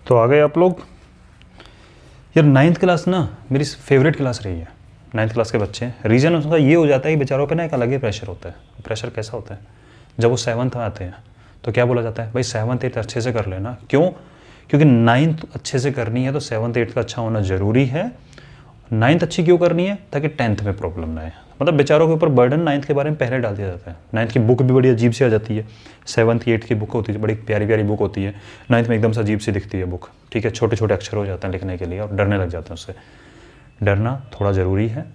तो आ गए आप लोग। यार 9th क्लास ना मेरी फेवरेट क्लास रही है। 9th क्लास के बच्चे हैं। रीज़न उसका ये हो जाता है कि बेचारों पे ना एक अलग ही प्रेशर होता है। प्रेशर कैसा होता है, जब वो 7th में आते हैं तो क्या बोला जाता है, भाई 7th 8th अच्छे से कर लेना। क्यों? क्योंकि 9th अच्छे से करनी है तो 7th 8th का अच्छा होना ज़रूरी है। 9th अच्छी क्यों करनी है, ताकि 10th में प्रॉब्लम ना आए। मतलब बेचारों के ऊपर बर्डन 9th के बारे में पहले डाल दिया जाता है। 9th की बुक भी बड़ी अजीब सी आ जाती है। 7th 8th की बुक होती है, बड़ी प्यारी प्यारी बुक होती है। 9th में एकदम से अजीब सी दिखती है बुक। ठीक है, छोटे छोटे अक्षर हो जाते हैं लिखने के लिए और डरने लग जाते हैं उससे। डरना थोड़ा ज़रूरी है।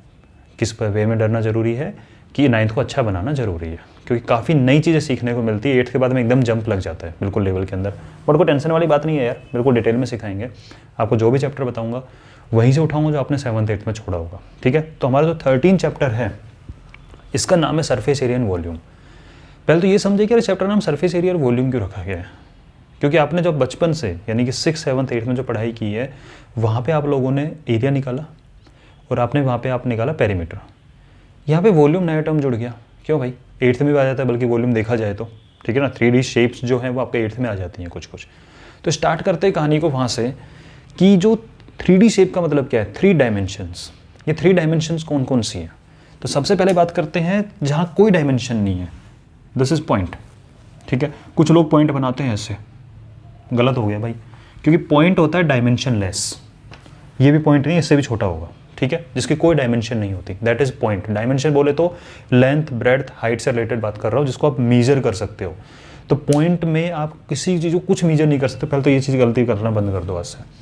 किस वे में डरना ज़रूरी है कि 9th को अच्छा बनाना ज़रूरी है, क्योंकि काफ़ी नई चीज़ें सीखने को मिलती है। 8th के बाद में एकदम जंप लग जाता है बिल्कुल लेवल के अंदर। बट कोई टेंशन वाली बात नहीं है यार, बिल्कुल डिटेल में सिखाएंगे आपको। जो भी चैप्टर बताऊंगा वहीं से उठाऊंगा जो आपने 7th 8th में छोड़ा होगा। ठीक है, तो हमारा जो 13 चैप्टर है इसका नाम है सरफेस एरिया एंड वॉल्यूम। पहले तो ये समझे कि चैप्टर नाम सरफेस एरिया और वॉल्यूम क्यों रखा गया है, क्योंकि आपने जब बचपन से यानी कि 6th 7th 8th में जो पढ़ाई की है वहाँ पे आप लोगों ने एरिया निकाला और आपने वहाँ पे आप निकाला पेरीमीटर। यहाँ पे वॉल्यूम नया टर्म जुड़ गया। क्यों भाई, 8th में भी आ जाता है, बल्कि वॉल्यूम देखा जाए तो। ठीक है ना, 3D शेप्स जो हैं वो आपके 8th में आ जाती हैं कुछ कुछ। तो स्टार्ट करते हैं कहानी को वहाँ से कि जो 3D शेप का मतलब क्या है, 3 डायमेंशंस। ये 3 डायमेंशंस कौन कौन सी हैं? तो सबसे पहले बात करते हैं जहाँ कोई डायमेंशन नहीं है। This is point. ठीक है, कुछ लोग पॉइंट बनाते हैं ऐसे, गलत हो गया भाई, क्योंकि पॉइंट होता है डायमेंशन लेस। ये भी पॉइंट नहीं, इससे भी छोटा होगा। ठीक है, जिसकी कोई डायमेंशन नहीं होती, दैट इज पॉइंट। डायमेंशन बोले तो लेंथ ब्रेड्थ हाइट से रिलेटेड बात कर रहा हूँ, जिसको आप मेजर कर सकते हो। तो पॉइंट में आप किसी चीज़ को कुछ मेजर नहीं कर सकते। पहले तो ये चीज़ गलती करना बंद कर दो आज से।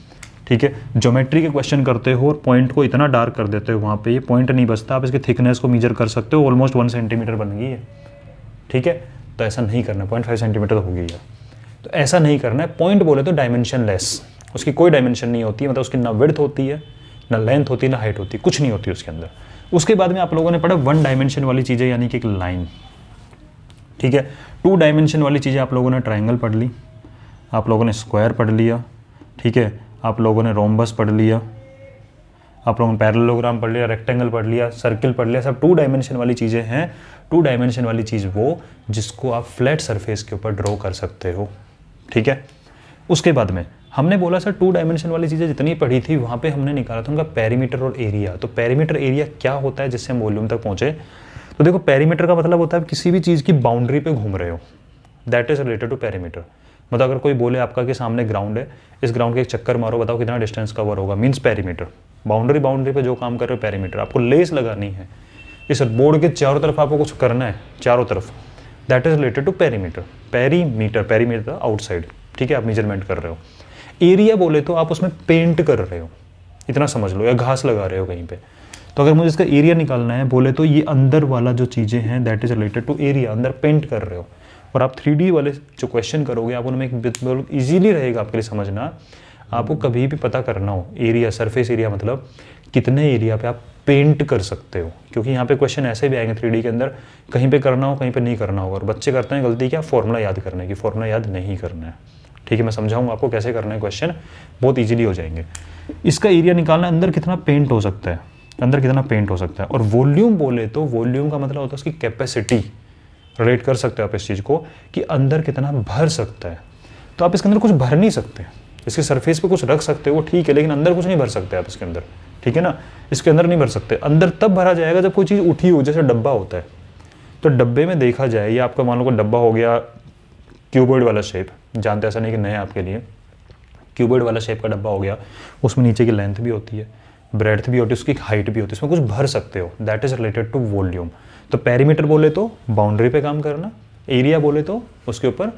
ठीक है, ज्योमेट्री के क्वेश्चन करते हो और पॉइंट को इतना डार्क कर देते हो वहाँ पे, ये पॉइंट नहीं बचता। आप इसकी थिकनेस को मेजर कर सकते हो, ऑलमोस्ट 1 सेंटीमीटर बन गई है। ठीक है, तो ऐसा नहीं करना। 0.5 सेंटीमीटर तो हो गई है, तो ऐसा नहीं करना है। पॉइंट बोले तो डायमेंशन लेस, उसकी कोई डायमेंशन नहीं होती है। मतलब उसकी ना विड्थ होती है, ना लेंथ होती है, ना हाइट होती है, कुछ नहीं होती उसके अंदर। उसके बाद में आप लोगों ने पढ़ा 1 डायमेंशन वाली चीज़ें, यानी कि एक लाइन। ठीक है, 2 डायमेंशन वाली चीज़ें आप लोगों ने ट्राइंगल पढ़ ली, आप लोगों ने स्क्वायर पढ़ लिया। ठीक है, आप लोगों ने रोम्बस पढ़ लिया, आप लोगों ने पैरेललोग्राम पढ़ लिया, रेक्टेंगल पढ़ लिया, सर्किल पढ़ लिया। सब 2 डायमेंशन वाली चीज़ें हैं। 2 डायमेंशन वाली चीज़ वो जिसको आप फ्लैट सरफेस के ऊपर ड्रॉ कर सकते हो। ठीक है, उसके बाद में हमने बोला सर 2 डायमेंशन वाली चीज़ें जितनी पढ़ी थी वहाँ पे हमने निकाला था उनका पेरीमीटर और एरिया। तो पेरीमीटर एरिया क्या होता है जिससे हम वॉल्यूम तक पहुँचे? तो देखो, पेरीमीटर का मतलब होता है किसी भी चीज़ की बाउंड्री पे घूम रहे हो, that is related to perimeter. मतलब अगर कोई बोले आपका कि सामने ग्राउंड है, इस ग्राउंड के एक चक्कर मारो, बताओ कितना डिस्टेंस कवर होगा, मीन्स पेरीमीटर। बाउंड्री पे जो काम कर रहे हो पेरीमीटर। आपको लेस लगानी है इस बोर्ड के चारों तरफ, आपको कुछ करना है चारों तरफ, that is related to perimeter. Perimeter outside. ठीक है, आप मेजरमेंट कर रहे हो। एरिया बोले तो आप उसमें पेंट कर रहे हो, इतना समझ लो, या घास लगा रहे हो कहीं पे। तो अगर मुझे इसका एरिया निकालना है बोले तो ये अंदर वाला जो चीज़ें हैं that is related to area, अंदर पेंट कर रहे हो। और आप 3D वाले जो क्वेश्चन करोगे आप उनमें बिल्कुल ईजिली रहेगा आपके लिए समझना। आपको कभी भी पता करना हो एरिया, सरफेस एरिया मतलब कितने एरिया पे आप पेंट कर सकते हो, क्योंकि यहाँ पे क्वेश्चन ऐसे भी आएंगे 3D के अंदर, कहीं पे करना हो कहीं पे नहीं करना होगा। और बच्चे करते हैं गलती क्या, फॉर्मूला याद करने की। फॉर्मूला याद नहीं करना है। ठीक है, मैं समझाऊंगा आपको कैसे करना है, क्वेश्चन बहुत ईजिली हो जाएंगे। इसका एरिया निकालना, अंदर कितना पेंट हो सकता है, अंदर कितना पेंट हो सकता है। और वॉल्यूम बोले तो वॉल्यूम का मतलब होता है उसकी कैपेसिटी। रिलेट कर सकते हो आप इस चीज़ को कि अंदर कितना भर सकता है। तो आप इसके अंदर कुछ भर नहीं सकते, इसके सरफेस पे कुछ रख सकते हो ठीक है, लेकिन अंदर कुछ नहीं भर सकते आप इसके अंदर। ठीक है ना, इसके अंदर नहीं भर सकते। अंदर तब भरा जाएगा जब कोई चीज़ उठी हो, जैसे डब्बा होता है। तो डब्बे में देखा जाए, ये आपका मान लो कोई डब्बा हो गया क्यूबॉइड वाला शेप, जानते ऐसा नहीं कि नया आपके लिए, क्यूबॉइड वाला शेप का डब्बा हो गया, उसमें नीचे की लेंथ भी होती है, ब्रेड्थ भी होती है, उसकी हाइट भी होती है, उसमें कुछ भर सकते हो, that is related to volume. तो पेरीमीटर बोले तो बाउंड्री पे काम करना, एरिया बोले तो उसके ऊपर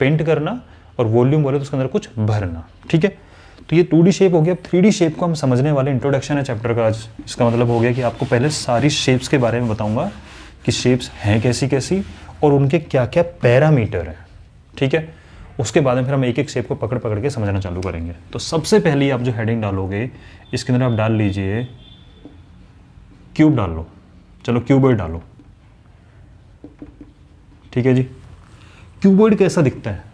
पेंट करना, और वॉल्यूम बोले तो उसके अंदर कुछ भरना। ठीक है, तो ये 2D शेप हो गया। अब 3D शेप को हम समझने वाले, इंट्रोडक्शन है चैप्टर का आज। इसका मतलब हो गया कि आपको पहले सारी शेप्स के बारे में बताऊंगा कि शेप्स हैं कैसी कैसी और उनके क्या क्या पैरामीटर हैं। ठीक है, उसके बाद में फिर हम एक एक शेप को पकड़ पकड़ के समझना चालू करेंगे। तो सबसे पहले आप जो हेडिंग डालोगे इसके अंदर आप डाल लीजिए क्यूब डाल लो। चलो क्यूबॉइड डालो। ठीक है जी, क्यूबॉइड कैसा दिखता है?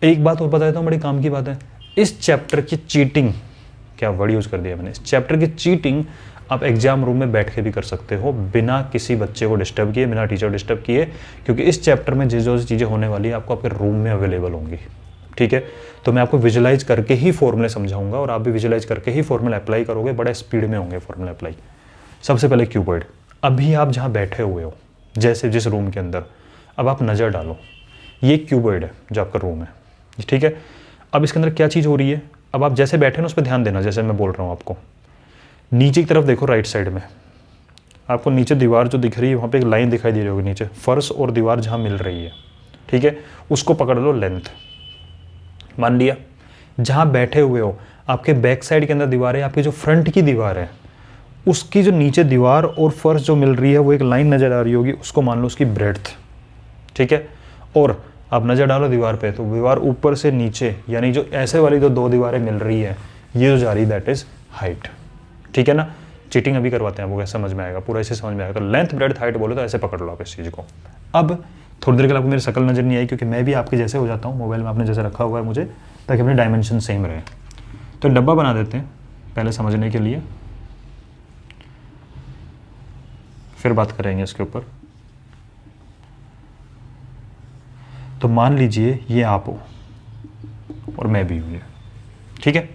एक बात और बता देता हूँ, बड़ी काम की बात है। इस चैप्टर की चीटिंग, क्या वर्ड यूज कर दिया मैंने, इस चैप्टर की चीटिंग आप एग्जाम रूम में बैठ के भी कर सकते हो, बिना किसी बच्चे को डिस्टर्ब किए, बिना टीचर डिस्टर्ब किए, क्योंकि इस चैप्टर में जो चीज़ें होने वाली है आपको आपके रूम में अवेलेबल होंगी। ठीक है। तो मैं आपको विजुलाइज करके ही फॉर्मूले समझाऊंगा और आप भी विजुलाइज करके ही फॉर्मूला अप्लाई करोगे, बड़े स्पीड में होंगे फॉर्मूला अप्लाई। सबसे पहले क्यूबॉइड, अभी आप जहाँ बैठे हुए हो जैसे जिस रूम के अंदर, अब आप नज़र डालो, ये क्यूबॉइड है जो आपका रूम है, ठीक है। अब इसके अंदर क्या चीज़ हो रही है, अब आप जैसे बैठे ना उस पर ध्यान देना, जैसे मैं बोल रहा हूँ आपको। नीचे की तरफ देखो, राइट साइड में आपको नीचे दीवार जो दिख रही है वहाँ पे एक लाइन दिखाई दे रही होगी, नीचे फर्श और दीवार जहाँ मिल रही है, ठीक है, उसको पकड़ लो लेंथ। मान लिया जहाँ बैठे हुए हो आपके बैक साइड के अंदर दीवार है, आपकी जो फ्रंट की दीवार है उसकी जो नीचे दीवार और फर्श जो मिल रही है वो एक लाइन नज़र आ रही होगी, उसको मान लो उसकी ब्रेड्थ, ठीक है। और आप नज़र डालो दीवार पे, तो दीवार ऊपर से नीचे यानी जो ऐसे वाली जो दो दीवारें मिल रही है ये जो जा रही है दैट इज़ हाइट, ठीक है ना। चीटिंग अभी करवाते हैं, वो कैसे समझ में आएगा, पूरा ऐसे समझ में आएगा। तो लेंथ ब्रेड्थ हाइट बोलो तो ऐसे पकड़ लो आप इस चीज़ को। अब थोड़ी देर के लिए आपको मेरी शक्ल नज़र नहीं आई क्योंकि मैं भी आपके जैसे हो जाता हूँ, मोबाइल में आपने जैसे रखा हुआ है मुझे, ताकि अपने डायमेंशन सेम रहे। तो डब्बा बना देते हैं पहले समझने के लिए, फिर बात करेंगे इसके ऊपर। तो मान लीजिए ये आप हो और मैं भी हूँ ये, ठीक है।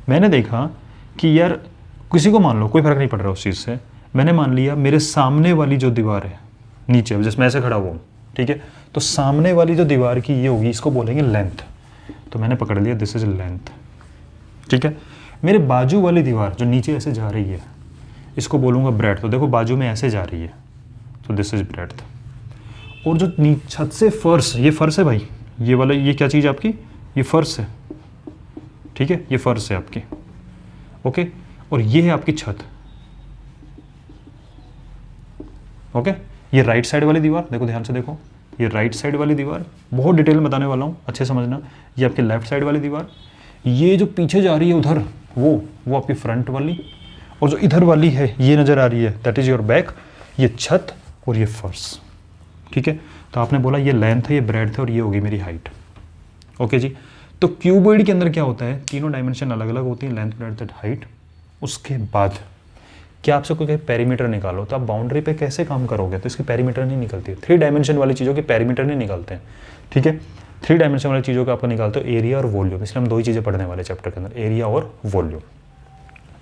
मैंने देखा कि यार किसी को मान लो कोई फर्क नहीं पड़ रहा उस चीज़ से, मैंने मान लिया मेरे सामने वाली जो दीवार है नीचे, जिसमें ऐसे खड़ा हुआ हूँ, ठीक है, तो सामने वाली जो दीवार की ये होगी, इसको बोलेंगे लेंथ। तो मैंने पकड़ लिया दिस इज लेंथ, ठीक है। मेरे बाजू वाली दीवार जो नीचे ऐसे जा रही है इसको बोलूँगा ब्रेड्थ। तो देखो बाजू में ऐसे जा रही है तो दिस इज ब्रेड्थ। और जो छत से फर्श, ये फर्श है भाई, ये वाला ये क्या चीज़ आपकी, ये फर्श है, ठीक है, ये फर्श है आपकी, ओके। और ये है आपकी छत, ओके। ये राइट साइड वाली दीवार, देखो ध्यान से देखो, ये राइट साइड वाली दीवार, बहुत डिटेल में बताने वाला हूँ, अच्छे समझना। ये आपकी लेफ्ट साइड वाली दीवार, ये जो पीछे जा रही है उधर वो आपकी फ्रंट वाली, और जो इधर वाली है ये नज़र आ रही है दैट इज़ योर बैक, ये छत और ये फर्श, ठीक है। तो आपने बोला ये लेंथ है, ये ब्रेड्थ है और ये होगी मेरी हाइट, ओके जी। तो क्यूबॉइड के अंदर क्या होता है, तीनों डायमेंशन अलग अलग होती हैं, लेंथ ब्रेड्थ एंड हाइट। उसके बाद क्या आपसे कोई पेरीमीटर निकालो, तो आप बाउंड्री पे कैसे काम करोगे, तो इसकी पेरीमीटर नहीं निकलती। 3 डायमेंशन वाली चीज़ों के पेरीमीटर नहीं निकलते हैं, ठीक है। 3 डायमेंशन वाली चीज़ों का आपको निकालते हो एरिया और वॉल्यूम, इसलिए हम 2 ही चीज़ें पढ़ने वाले चैप्टर के अंदर, एरिया और वॉल्यूम।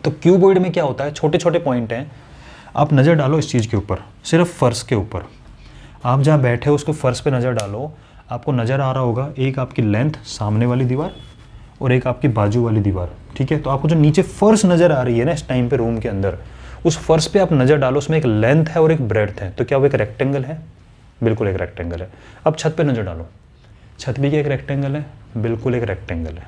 तो क्यूबॉइड में क्या होता है, छोटे छोटे पॉइंट हैं, आप नज़र डालो इस चीज़ के ऊपर, सिर्फ फर्श के ऊपर, आप जहाँ बैठे हो उसको फर्श पे नज़र डालो, आपको नज़र आ रहा होगा एक आपकी लेंथ सामने वाली दीवार और एक आपकी बाजू वाली दीवार, ठीक है। तो आपको जो नीचे फर्श नज़र आ रही है ना इस टाइम पे रूम के अंदर, उस फर्श पे आप नज़र डालो, उसमें एक लेंथ है और एक ब्रेड्थ है, तो क्या वो एक रेक्टेंगल है, बिल्कुल एक रेक्टेंगल है। अब छत पे नज़र डालो, छत भी क्या एक रेक्टेंगल है, बिल्कुल एक रेक्टेंगल है,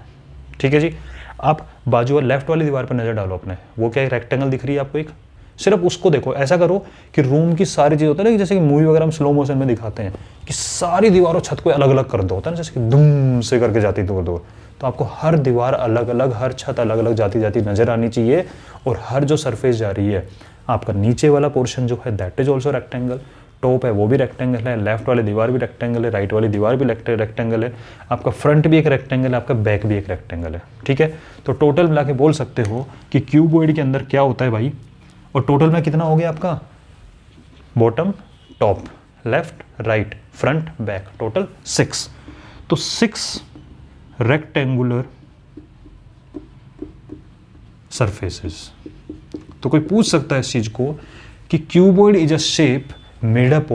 ठीक है जी। आप बाजू और लेफ्ट वाली दीवार पर नज़र डालो अपने, वो क्या एक रेक्टेंगल दिख रही है आपको एक, सिर्फ उसको देखो। ऐसा करो कि रूम की सारी चीज़ होता है ना, जैसे कि मूवी वगैरह हम स्लो मोशन में दिखाते हैं कि सारी दीवारों छत को अलग अलग कर दो, होता है ना, जैसे कि दुम से करके जाती दूर दूर, तो आपको हर दीवार अलग अलग, हर छत अलग अलग जाती जाती नजर आनी चाहिए। और हर जो सरफेस जा रही है, आपका नीचे वाला पोर्शन जो है that is also rectangle, top है वो भी रेक्टेंगल है, लेफ्ट वाली दीवार भी रेक्टेंगल है, राइट वाली दीवार भी रेक्टेंगल है, आपका फ्रंट भी एक रेक्टेंगल है, आपका बैक भी एक रेक्टेंगल है, ठीक है। तो टोटल मिला के बोल सकते हो कि क्यूबॉइड के अंदर क्या होता है भाई, और टोटल में कितना हो गया आपका, bottom top left right front back, total 6। तो 6 रेक्टेंगुलर सरफेसेस। तो कोई पूछ सकता है इस चीज को कि cuboid is a shape made up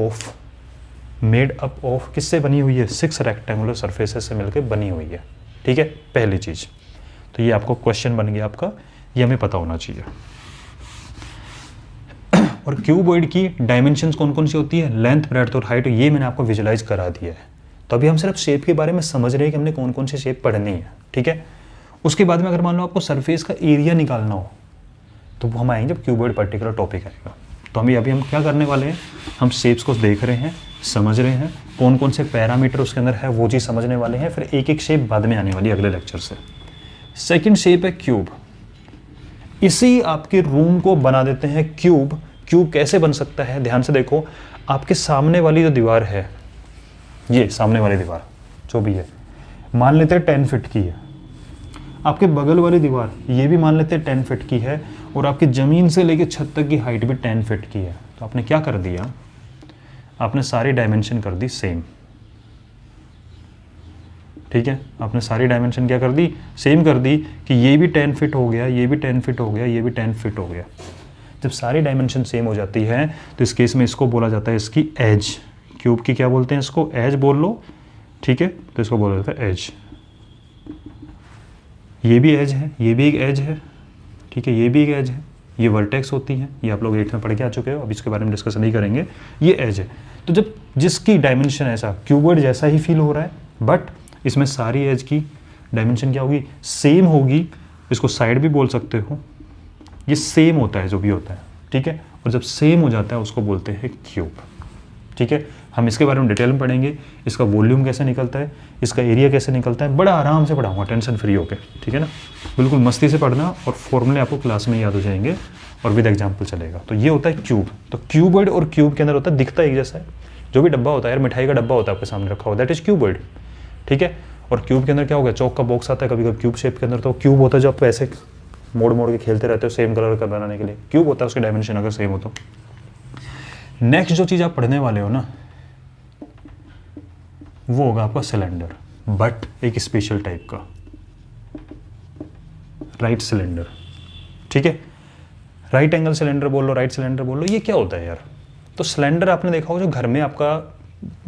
of किससे बनी हुई है, 6 रेक्टेंगुलर सरफेसेस से मिलकर बनी हुई है, ठीक है, पहली चीज। तो ये आपको क्वेश्चन बन गया आपका, ये हमें पता होना चाहिए। और क्यूबॉइड की डायमेंशंस कौन कौन सी होती है, लेंथ ब्रेड्थ और हाइट, ये मैंने आपको विजुलाइज करा दिया है। तो अभी हम सिर्फ शेप के बारे में समझ रहे हैं कि हमने कौन कौन सी शेप पढ़नी है, ठीक है। उसके बाद में अगर मान लो आपको सरफेस का एरिया निकालना हो तो वो हम आएंगे जब क्यूबॉइड पर्टिकुलर टॉपिक आएगा। तो अभी हम क्या करने वाले हैं, हम शेप्स को देख रहे हैं, समझ रहे हैं, कौन कौन से पैरामीटर उसके अंदर है वो चीज़ समझने वाले हैं, फिर एक एक शेप बाद में आने वाली अगले लेक्चर से। सेकेंड शेप है क्यूब, इसी आपके रूम को बना देते हैं क्यूब। क्यूब कैसे बन सकता है, ध्यान से देखो, आपके सामने वाली जो दीवार है, ये सामने वाली दीवार जो भी है, मान लेते हैं 10 फीट की है, आपके बगल वाली दीवार ये भी मान लेते हैं 10 फीट की है, और आपकी ज़मीन से लेकर छत तक की हाइट भी 10 फीट की है। तो आपने क्या कर दिया, आपने सारी डायमेंशन कर दी सेम। ठीक है, आपने सारी डायमेंशन क्या कर दी, सेम कर दी कि ये भी 10 फिट हो गया, ये भी 10 फिट हो गया, ये भी 10 फिट हो गया। जब सारी डायमेंशन सेम हो जाती है तो इस केस में इसको बोला जाता है इसकी एज। क्यूब की क्या बोलते हैं इसको, एज बोल लो, ठीक है, तो इसको बोला जाता है एज। ये भी एज है, ये भी एक एज है, ठीक है, ये भी एक एज है, ये वर्टेक्स होती है, ये आप लोग 8th में पढ़ के आ चुके हो, अब इसके बारे में डिस्कस नहीं करेंगे, ये एज है। तो जब जिसकी डायमेंशन ऐसा क्यूबॉइड जैसा ही फील हो रहा है, बट इसमें सारी एज की डायमेंशन क्या होगी, सेम होगी, इसको साइड भी बोल सकते हो, ये सेम होता है जो भी होता है, ठीक है, और जब सेम हो जाता है उसको बोलते हैं क्यूब, ठीक है। हम इसके बारे में डिटेल में पढ़ेंगे, इसका वॉल्यूम कैसे निकलता है, इसका एरिया कैसे निकलता है, बड़ा आराम से पढ़ाऊंगा, टेंशन फ्री होके, ठीक है ना, बिल्कुल मस्ती से पढ़ना, और फॉर्मूले आपको क्लास में याद हो जाएंगे और विद एग्जाम्पल चलेगा। तो ये होता है क्यूब। तो क्यूबॉइड और क्यूब के अंदर होता है, दिखता है एक जैसा है, जो भी डब्बा होता है यार, मिठाई का डब्बा होता है आपके सामने रखा हुआ, दैट इज क्यूबॉइड, ठीक है। और क्यूब के अंदर क्या होगा, चौक का बॉक्स आता है कभी कभी क्यूब शेप के अंदर, तो क्यूब होता है जो आप ऐसे मोड़ मोड़ के खेलते रहते हो सेम कलर का बनाने के लिए, क्यूब होता है उसकी डायमेंशन अगर सेम हो तो। नेक्स्ट जो चीज़ आप पढ़ने वाले हो ना, वो होगा आपका सिलेंडर, बट एक स्पेशल टाइप का, राइट सिलेंडर, ठीक है। राइट एंगल सिलेंडर बोल लो, राइट सिलेंडर बोल लो, ये क्या होता है यार। तो सिलेंडर आपने देखा होगा जो घर में आपका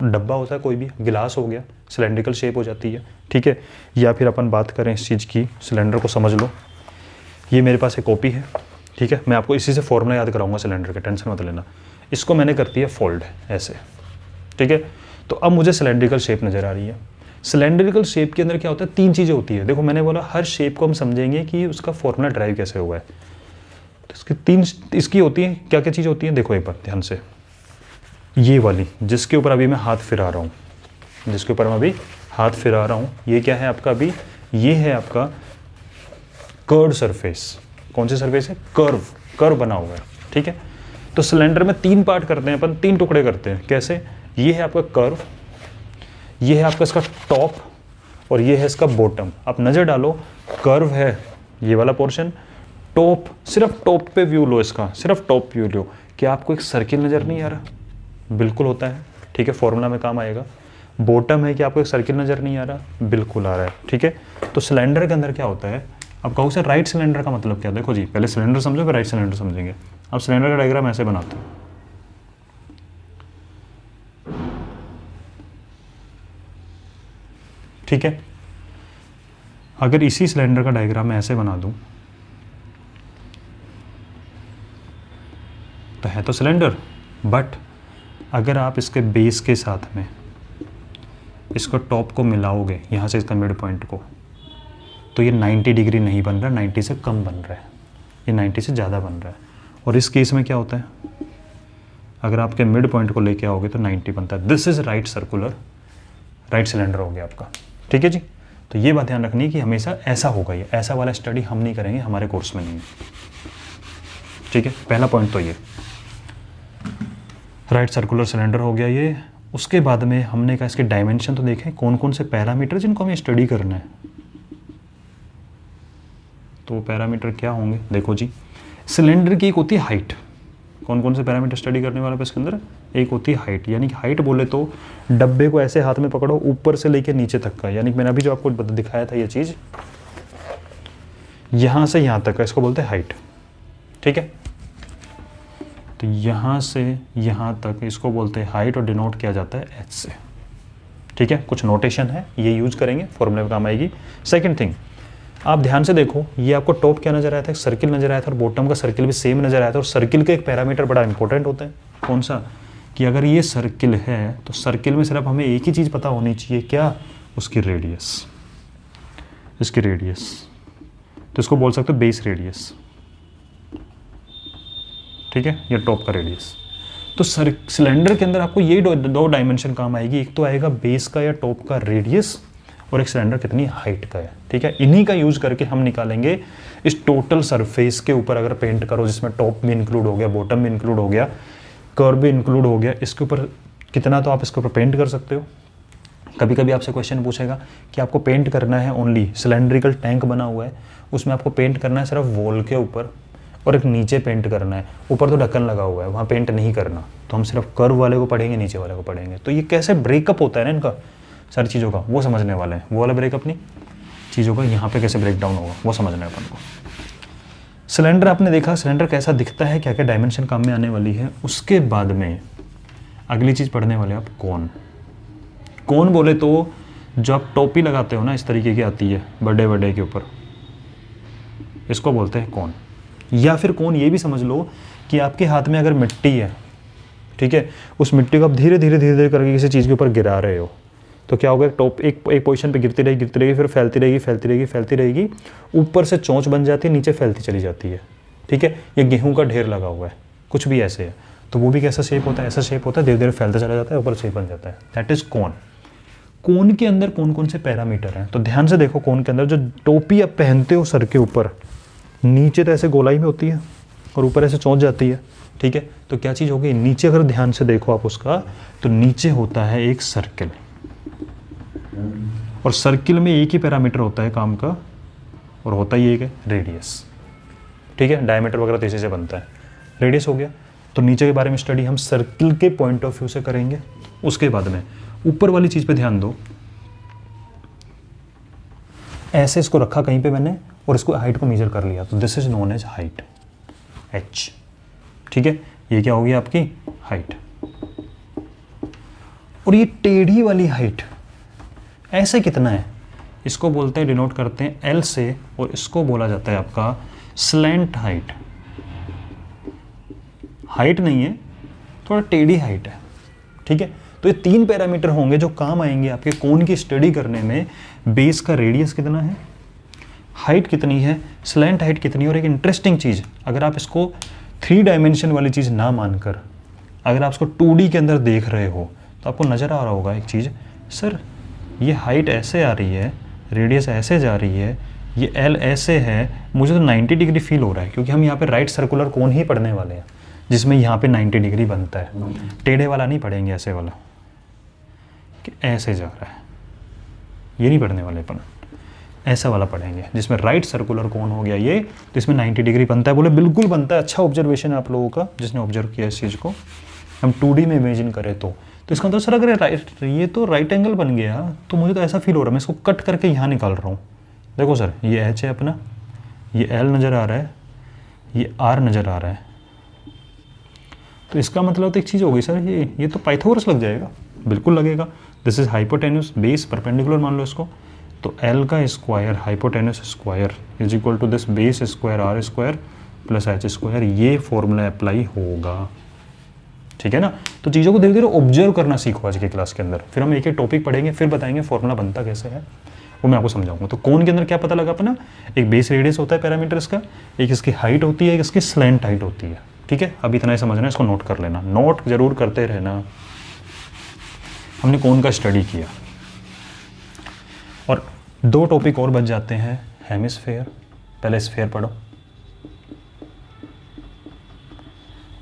डब्बा होता है, कोई भी गिलास हो गया, सिलेंड्रिकल शेप हो जाती है, ठीक है। या फिर अपन बात करें इस चीज़ की, सिलेंडर को समझ लो, ये मेरे पास एक कॉपी है, ठीक है, मैं आपको इसी से फॉर्मूला याद कराऊंगा सिलेंडर के, टेंशन मत लेना। इसको मैंने कर दिया फोल्ड ऐसे, ठीक है। तो अब मुझे सिलेंड्रिकल शेप नज़र आ रही है। सिलेंड्रिकल शेप के अंदर क्या होता है, 3 चीज़ें होती है। देखो मैंने बोला हर शेप को हम समझेंगे कि उसका फॉर्मूला ड्राइव कैसे हुआ है, तो इसकी 3 इसकी होती है, क्या क्या चीज़ होती है, देखो एक बार ध्यान से, ये वाली जिसके ऊपर अभी मैं हाथ फिरा रहा हूँ, जिसके ऊपर मैं अभी हाथ फिरा रहा हूँ, ये क्या है आपका, अभी ये है आपका कर्व सरफेस। कौन सी सरफेस है, कर्व बना हुआ है, ठीक है। तो सिलेंडर में 3 पार्ट करते हैं अपन, 3 टुकड़े करते हैं, कैसे, ये है आपका कर्व, ये है आपका इसका टॉप, और ये है इसका बॉटम। आप नज़र डालो, कर्व है ये वाला पोर्शन, टॉप, सिर्फ टॉप पे व्यू लो इसका, सिर्फ टॉप व्यू लो, क्या आपको एक सर्किल नज़र नहीं आ रहा, बिल्कुल होता है, ठीक है, फॉर्मूला में काम आएगा। बॉटम है कि आपको एक सर्किल नज़र नहीं आ रहा, बिल्कुल आ रहा है, ठीक है। तो सिलेंडर के अंदर क्या होता है, अब कहो सर राइट सिलेंडर का मतलब क्या, देखो जी पहले सिलेंडर समझो फिर राइट सिलेंडर समझेंगे। अब सिलेंडर का डायग्राम ऐसे बनाते हैं, ठीक है। अगर इसी सिलेंडर का डायग्राम मैं ऐसे बना दूं, तो है तो सिलेंडर, बट अगर आप इसके बेस के साथ में इसको टॉप को मिलाओगे यहाँ से इसका मिड पॉइंट को, तो ये 90 डिग्री नहीं बन रहा, 90 से कम बन रहा है, ये 90 से ज़्यादा बन रहा है। और इस केस में क्या होता है, अगर आपके मिड पॉइंट को लेके आओगे तो 90 बनता है। This is right circular, right cylinder हो गया आपका, ठीक है जी। तो ये बात ध्यान रखनी है कि हमेशा ऐसा होगा, ये ऐसा वाला स्टडी हम नहीं करेंगे, हमारे कोर्स में नहीं है, ठीक है। पहला पॉइंट तो ये राइट सर्कुलर सिलेंडर हो गया ये। उसके बाद में हमने कहा इसके डायमेंशन तो देखें, कौन कौन से पैरामीटर जिनको हमें स्टडी करना है, तो पैरामीटर क्या होंगे, देखो जी, सिलेंडर की एक होती है हाइट, कौन कौन से पैरामीटर स्टडी करने वाला है इसके अंदर, एक होती है हाइट, यानी कि हाइट बोले तो डब्बे को ऐसे हाथ में पकड़ो ऊपर से लेके नीचे तक का, यानी कि मैंने अभी जो आपको दिखाया था ये चीज़, यहाँ से यहाँ तक का, इसको बोलते हैं हाइट, ठीक है। तो यहाँ से यहाँ तक इसको बोलते हैं हाइट, और डिनोट किया जाता है एच से, ठीक है। कुछ नोटेशन है, ये यूज करेंगे, फॉर्मूले में काम आएगी। सेकंड थिंग, आप ध्यान से देखो, ये आपको टॉप क्या नजर आया था, एक सर्किल नजर आया था, और बॉटम का सर्किल भी सेम नजर आया था। और सर्किल का एक पैरामीटर बड़ा इंपॉर्टेंट होता है, कौन सा, कि अगर ये सर्किल है तो सर्किल में सिर्फ हमें एक ही चीज़ पता होनी चाहिए, क्या, उसकी रेडियस, इसकी रेडियस, तो इसको बोल सकते हो बेस रेडियस, ठीक है, ये टॉप का रेडियस। तो सिलेंडर के अंदर आपको ये दो डायमेंशन काम आएगी, एक तो आएगा बेस का या टॉप का रेडियस, और एक सिलेंडर कितनी हाइट का है, ठीक है। इन्हीं का यूज करके हम निकालेंगे इस टोटल सरफेस के ऊपर, अगर पेंट करो जिसमें टॉप भी इंक्लूड हो गया, बॉटम भी इंक्लूड हो गया, कर्व भी इंक्लूड हो गया, इसके ऊपर कितना तो आप इसके ऊपर पेंट कर सकते हो। कभी कभी आपसे क्वेश्चन पूछेगा कि आपको पेंट करना है ओनली, सिलेंड्रिकल टैंक बना हुआ है, उसमें आपको पेंट करना है सिर्फ वॉल के ऊपर, और एक नीचे पेंट करना है, ऊपर तो ढक्कन लगा हुआ है, वहाँ पेंट नहीं करना, तो हम सिर्फ कर्व वाले को पढ़ेंगे, नीचे वाले को पढ़ेंगे। तो ये कैसे ब्रेकअप होता है ना इनका, सारी चीज़ों का, वो समझने वाले हैं। वो वाला ब्रेक अपनी चीज़ों का यहाँ पे कैसे ब्रेक डाउन होगा वो समझना है अपन को। सिलेंडर आपने देखा, सिलेंडर कैसा दिखता है, क्या क्या डायमेंशन काम में आने वाली है। उसके बाद में अगली चीज़ पढ़ने वाले आप कोन। कोन बोले तो जो आप टोपी लगाते हो ना, इस तरीके की आती है बड़े के ऊपर, इसको बोलते हैं कोन। या फिर कोन ये भी समझ लो कि आपके हाथ में अगर मिट्टी है, ठीक है, उस मिट्टी को आप धीरे धीरे करके किसी चीज़ के ऊपर गिरा रहे हो, तो क्या होगा, टॉप एक पोजीशन पे गिरती रहेगी, फिर फैलती रहेगी, ऊपर से चोंच बन जाती है, नीचे फैलती चली जाती है, ठीक है। ये गेहूं का ढेर लगा हुआ है, कुछ भी ऐसे है, तो वो भी कैसा शेप होता है, ऐसा शेप होता है, धीरे धीरे फैलता चला जाता है, ऊपर शेप बन जाता है, दैट इज कोन। कोन के अंदर कौन कौन से पैरामीटर हैं, तो ध्यान से देखो। कोन के अंदर जो टोपी आप पहनते हो सर के ऊपर, नीचे तो ऐसे गोलाई में होती है और ऊपर ऐसे चोंच जाती है, ठीक है। तो क्या चीज़ होगी, नीचे अगर ध्यान से देखो आप उसका, तो नीचे होता है एक सर्किल, और सर्किल में एक ही पैरामीटर होता है काम का, और होता ही एक है रेडियस, ठीक है। डायमीटर वगैरह तो इसी से बनता है, रेडियस हो गया। तो नीचे के बारे में स्टडी हम सर्किल के पॉइंट ऑफ व्यू से करेंगे। उसके बाद में ऊपर वाली चीज़ पे ध्यान दो, ऐसे इसको रखा कहीं पे मैंने, और इसको हाइट को मेजर कर लिया, तो this is known as height, h, ठीक है। ये क्या होगी आपकी हाइट। और ये टेढ़ी वाली हाइट ऐसे कितना है, इसको बोलते हैं, डिनोट करते हैं L से, और इसको बोला जाता है आपका स्लैंट हाइट। हाइट नहीं है, थोड़ा टेढ़ी हाइट है, ठीक है। तो ये 3 पैरामीटर होंगे जो काम आएंगे आपके कोन की स्टडी करने में। बेस का रेडियस कितना है, हाइट कितनी है, स्लैंट हाइट कितनी है। और एक इंटरेस्टिंग चीज़, अगर आप इसको 3 डायमेंशन वाली चीज़ ना मानकर अगर आप इसको 2D के अंदर देख रहे हो, तो आपको नज़र आ रहा होगा एक चीज़, सर ये हाइट ऐसे आ रही है, रेडियस ऐसे जा रही है, ये L ऐसे है, मुझे तो 90 डिग्री फील हो रहा है, क्योंकि हम यहाँ पे राइट सर्कुलर कोन ही पढ़ने वाले हैं, जिसमें यहाँ पे 90 डिग्री बनता है। टेढ़े वाला नहीं पढ़ेंगे, ऐसे वाला कि ऐसे जा रहा है, ये नहीं पढ़ने वाले अपन, ऐसा वाला पढ़ेंगे जिसमें राइट सर्कुलर कोन हो गया ये, तो इसमें 90 डिग्री बनता है। बोले बिल्कुल बनता है, अच्छा ऑब्जर्वेशन है आप लोगों का जिसने ऑब्जर्व किया इस चीज़ को। हम 2D में इमेजिन करें तो इसका मतलब सर अगर ये तो राइट एंगल बन गया, तो मुझे तो ऐसा फील हो रहा है, मैं इसको कट करके यहाँ निकाल रहा हूँ। देखो सर, ये H है अपना, ये L नज़र आ रहा है, ये R नज़र आ रहा है, तो इसका मतलब तो एक चीज़ हो गई सर, ये तो पाइथागोरस लग जाएगा, बिल्कुल लगेगा। This is hypotenuse, base perpendicular मान लो इसको, तो L का square hypotenuse square is equal to this base square R square plus H square, ये फॉर्मूला अप्लाई होगा, ठीक है ना। तो चीज़ों को धीरे धीरे ऑब्जर्व करना सीखो आज की क्लास के अंदर, फिर हम एक एक टॉपिक पढ़ेंगे, फिर बताएंगे फॉर्मूला बनता कैसे है, वो मैं आपको समझाऊंगा। तो कोन के अंदर क्या पता लगा अपना, एक बेस रेडियस होता है पैरामीटर इसका, एक इसकी हाइट होती है, एक इसकी स्लैंट हाइट होती है, ठीक है। अब इतना ही समझना है, इसको नोट कर लेना, नोट जरूर करते रहना। हमने कोन का स्टडी किया, और 2 टॉपिक और बच जाते हैं, हेमिस्फेयर, पहले स्फेयर पढ़ो,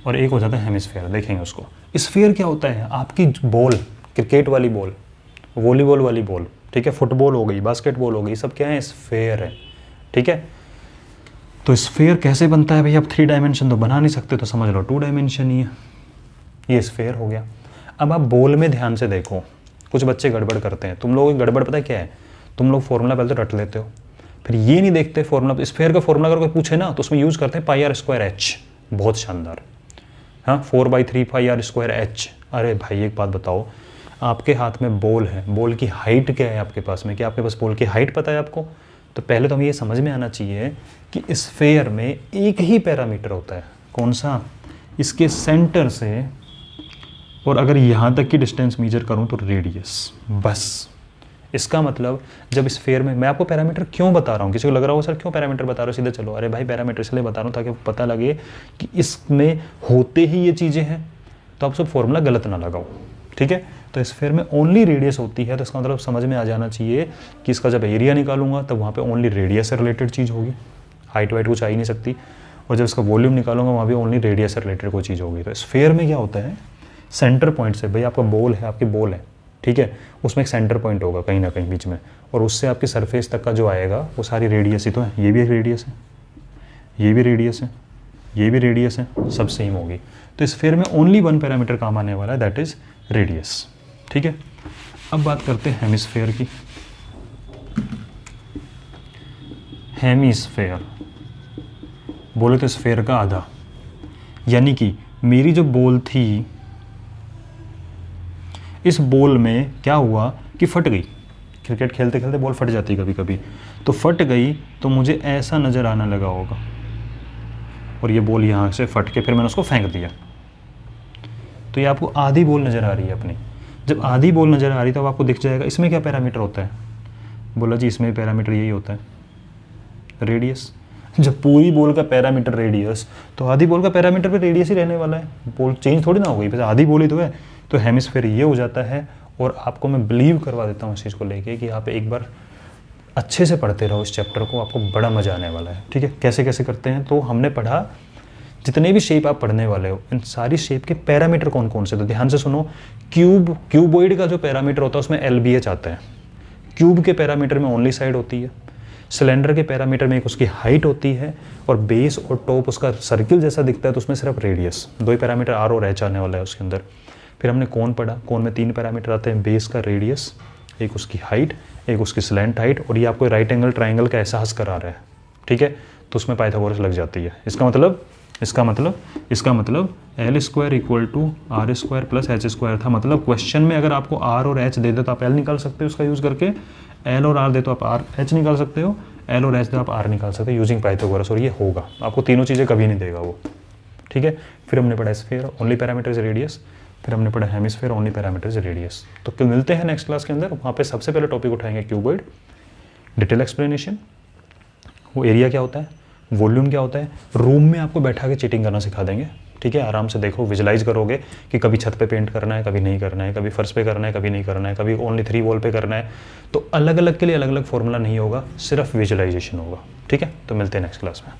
और एक हो जाता है हेमिस्फेयर, देखेंगे उसको। स्फेयर क्या होता है, आपकी बॉल, क्रिकेट वाली बॉल, वॉलीबॉल वाली बॉल, ठीक है, फुटबॉल हो गई, बास्केटबॉल हो गई, सब क्या है, स्फेयर है, ठीक है। तो स्फेयर कैसे बनता है भाई, आप 3 डायमेंशन तो बना नहीं सकते, तो समझ लो 2 डायमेंशन ही है, ये स्फेयर हो गया। अब आप बॉल में ध्यान से देखो, कुछ बच्चे गड़बड़ करते हैं, तुम लोगों की गड़बड़ पता है क्या है, तुम लोग फॉर्मूला पहले तो रट लेते हो, फिर ये नहीं देखते फॉर्मूला। स्फेयर का फॉर्मूला अगर कोई पूछे ना, तो उसमें यूज़ करते हैं पाई आर स्क्वायर एच, बहुत शानदार, हाँ, 4/3 पाई आर स्क्वायर एच। अरे भाई एक बात बताओ, आपके हाथ में बॉल है, बॉल की हाइट क्या है आपके पास में, क्या आपके पास बॉल की हाइट पता है आपको? तो पहले तो हमें ये समझ में आना चाहिए कि स्फेयर में एक ही पैरामीटर होता है, कौन सा, इसके सेंटर से, और अगर यहाँ तक की डिस्टेंस मेजर करूँ तो रेडियस, बस। इसका मतलब जब स्फेयर में, मैं आपको पैरामीटर क्यों बता रहा हूँ, किसी को लग रहा हो सर क्यों पैरामीटर बता रहे हो सीधे, चलो, अरे भाई पैरामीटर इसलिए बता रहा हूँ ताकि पता लगे कि इसमें होते ही ये चीज़ें हैं, तो आप सब फॉर्मूला गलत ना लगाओ, ठीक है। तो स्फेयर में ओनली रेडियस होती है, तो इसका मतलब समझ में आ जाना चाहिए कि इसका जब एरिया निकालूंगा तब वहाँ पे ओनली रेडियस से रिलेटेड चीज़ होगी, हाइट वाइट कुछ आ ही नहीं सकती, और जब इसका वॉल्यूम निकालूंगा वहाँ भी ओनली रेडियस से रिलेटेड कोई चीज़ होगी। तो स्फेयर में क्या होता है, सेंटर पॉइंट से, भाई आपका बॉल है, आपकी बॉल है, ठीक है, उसमें एक सेंटर पॉइंट होगा कहीं ना कहीं बीच में, और उससे आपकी सरफेस तक का जो आएगा वो सारी रेडियस ही तो है, ये भी एक रेडियस है, ये भी रेडियस है, ये भी रेडियस है, सब सेम होगी। तो स्फेयर में ओनली 1 पैरामीटर काम आने वाला है, दैट इज रेडियस, ठीक है। अब बात करते हैं हेमिस्फेयर की। हेमिस्फेयर बोले तो स्फेयर का आधा, यानी कि मेरी जो बॉल थी, इस बॉल में क्या हुआ कि फट गई। क्रिकेट खेलते खेलते बॉल फट जाती है कभी कभी, तो फट गई तो मुझे ऐसा नज़र आने लगा होगा, और ये बॉल यहाँ से फट के फिर मैंने उसको फेंक दिया, तो ये आपको आधी बॉल नज़र आ रही है अपनी। जब आधी बॉल नज़र आ रही है तो आपको दिख जाएगा इसमें क्या पैरामीटर होता है। बोला जी इसमें पैरामीटर यही होता है, रेडियस। जब पूरी बॉल का पैरामीटर रेडियस, तो आधी बॉल का पैरामीटर भी रेडियस ही रहने वाला है, बॉल चेंज थोड़ी ना हो गई, बस आधी बॉल ही तो है। तो हेमिस्फेयर ये हो जाता है। और आपको मैं बिलीव करवा देता हूँ इस चीज़ को लेके कि आप एक बार अच्छे से पढ़ते रहो इस चैप्टर को, आपको बड़ा मजा आने वाला है। ठीक है, कैसे कैसे करते हैं तो हमने पढ़ा, जितने भी शेप आप पढ़ने वाले हो इन सारी शेप के पैरामीटर कौन कौन से, तो ध्यान से सुनो। क्यूबॉइड का जो पैरामीटर होता है उसमें LBH आता है। क्यूब के पैरामीटर में ओनली साइड होती है। सिलेंडर के पैरामीटर में एक उसकी हाइट होती है, और बेस और टॉप उसका सर्किल जैसा दिखता है तो उसमें सिर्फ रेडियस। दो ही पैरामीटर R और H आने वाला है उसके अंदर। फिर हमने कोन पढ़ा, कोन में 3 पैरामीटर आते हैं, बेस का रेडियस, एक उसकी हाइट, एक उसकी स्लैंट हाइट, और ये आपको राइट एंगल ट्राइंगल का एहसास करा रहा है। ठीक है, तो उसमें पाइथागोरस लग जाती है। इसका मतलब L square equal to R square plus H square था। मतलब क्वेश्चन में अगर आपको R और H दे दे तो आप L निकाल सकते हो उसका यूज़ करके, L और R दे तो आप H निकाल सकते हो, L और H दे आप R निकाल सकते हो यूजिंग पाइथागोरस, और ये होगा। आपको तीनों चीज़ें कभी नहीं देगा वो। ठीक है, फिर हमने पढ़ा sphere, only parameter is radius. फिर हमने पढ़ा hemisphere, only parameter is radius. तो कल मिलते हैं नेक्स्ट क्लास के अंदर, वहाँ पे सबसे पहले टॉपिक उठाएंगे क्यूबॉइड, डिटेल एक्सप्लेनेशन, वो एरिया क्या होता है, वॉल्यूम क्या होता है, रूम में आपको बैठा के चीटिंग करना सिखा देंगे। ठीक है, आराम से देखो, विजुलाइज करोगे कि कभी छत पे पेंट करना है, कभी नहीं करना है, कभी फर्श पे करना है, कभी नहीं करना है, कभी ओनली 3 वॉल पे करना है। तो अलग अलग के लिए अलग अलग फॉर्मूला नहीं होगा, सिर्फ विजुलाइजेशन होगा। ठीक है, तो मिलते हैं नेक्स्ट क्लास में।